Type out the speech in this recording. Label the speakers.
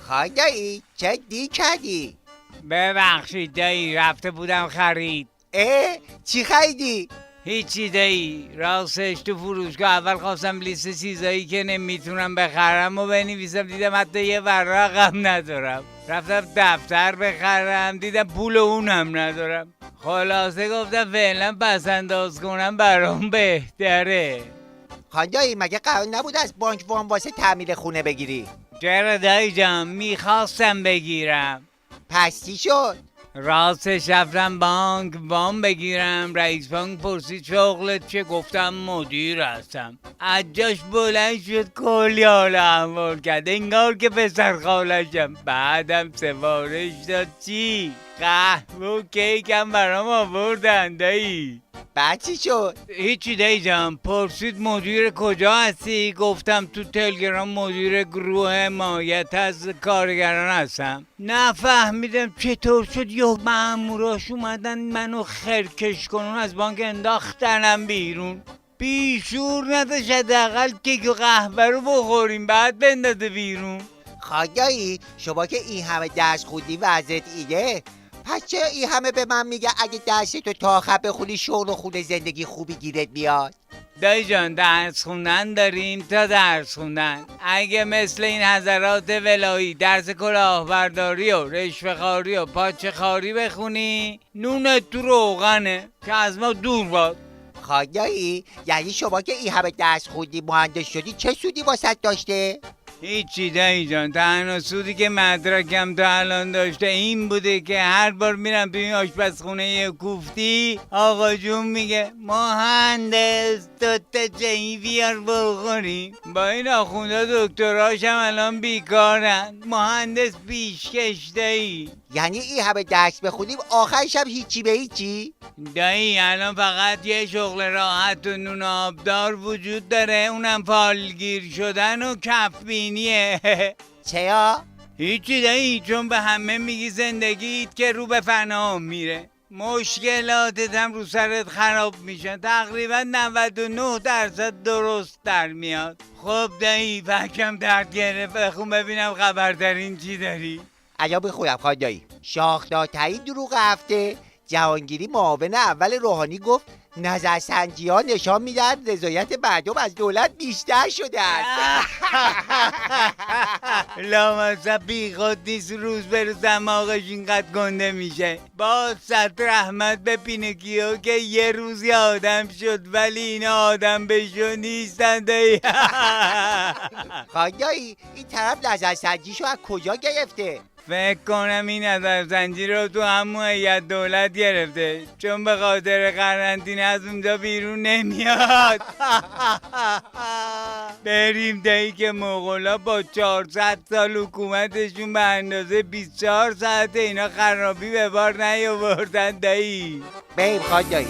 Speaker 1: خدایی چه دی کردی؟
Speaker 2: ببخشید دایی، رفته بودم خرید.
Speaker 1: چی خریدی؟
Speaker 2: هیچی دایی، راستش تو فروشگاه اول خواستم لیست چیزایی که نمیتونم بخرم و بنویسم، دیدم حتی یه ورقم ندارم. رفتم دفتر بخرم، دیدم پول اونم ندارم. خلاصه گفتم فعلا پس انداز کنم برام بهتره.
Speaker 1: خدایی مگه قرار نبود از بانک وام واسه تعمیر خونه بگیری؟
Speaker 2: چرا دایی جان، میخواستم بگیرم.
Speaker 1: پس چی شد؟
Speaker 2: راستش رفتم بانک وام بگیرم، رئیس بانک پرسید شغلت چه؟ گفتم مدیر هستم. از جاش بلند شد کلی حال احوال کرد، انگار که پسر خالشم. بعدم سفارش داد چی؟ قهوه و کیکم برام آوردن دایی.
Speaker 1: بعد چی شد؟
Speaker 2: هیچی دایی جان، پرسید مدیر کجا هستی؟ گفتم تو تلگرام مدیر گروه حمایت از کارگران هستم. نفهمیدم چطور شد یه ماموراش اومدن منو خرکش کنون، از بانک انداختنم بیرون. بیشور نداشت حداقل کیک و قهوه رو بخوریم بعد بندازه بیرون.
Speaker 1: خدایی شما که این همه درس خوندی وضعت اینه، پس چرا این همه به من میگه اگه درستو تا آخر بخونی شغل و خونه زندگی خوبی گیرت میاد؟
Speaker 2: دایی جان، درس خوندن داریم تا درس خوندن. اگه مثل این حضرات ولایی درس کلاهبرداری و رشوه‌خواری و پاچه‌خواری بخونی، نونت تو روغنه که از ما دور باد.
Speaker 1: خدایی یعنی شما که این همه درس خوندی مهندس شدی چه سودی واسط داشته؟
Speaker 2: هیچی دایی جان، تنها سودی که مدرکم تا الان داشته این بوده که هر بار میرم توی این آشپزخونه کوفتی، آقا جون میگه مهندس دوتا چایی بیار بخوریم. با این آخونده دکتراشم الان بیکارن، مهندس پیشکش دایی.
Speaker 1: یعنی این همه درس بخونیم آخرش هم هیچی به هیچی؟
Speaker 2: دایی الان فقط یه شغل راحت و نون آبدار وجود داره، اونم فالگیر شدن و کفبینیه.
Speaker 1: چرا؟
Speaker 2: هیچی دایی، چون به همه میگی زندگیت که رو به فنا میره، مشکلاتت هم رو سرت خراب میشن، تقریبا 99% درست در میاد. خب دایی فکم درد گرفت، بخون ببینم خبرترین چی داری.
Speaker 1: الان بخورم خدایی. شاخدارترین دروغ هفته، جهانگیری معاون اول روحانی گفت نظرسنجی ها نشان میدن رضایت مردم از دولت بیشتر شده است.
Speaker 2: لامصب بی خود نیست، روز به روز دماغش اینقدر گنده میشه. با صد رحمت به پینوکیو که یه روزی آدم شد ولی اینا آدم بشو نیستن دایی.
Speaker 1: خدایی این طرف نظرسنجیشو از کجا گرفته؟
Speaker 2: فکر کنم این نظرسنجی رو تو همون هیئت دولت گرفته، چون به خاطر قرنطینه از اونجا بیرون نمیاد. بریم دایی که مغولا با 400 سال حکومتشون به اندازه 24 ساعت اینا خرابی به بار نیاوردن دایی.
Speaker 1: بریم خدایی.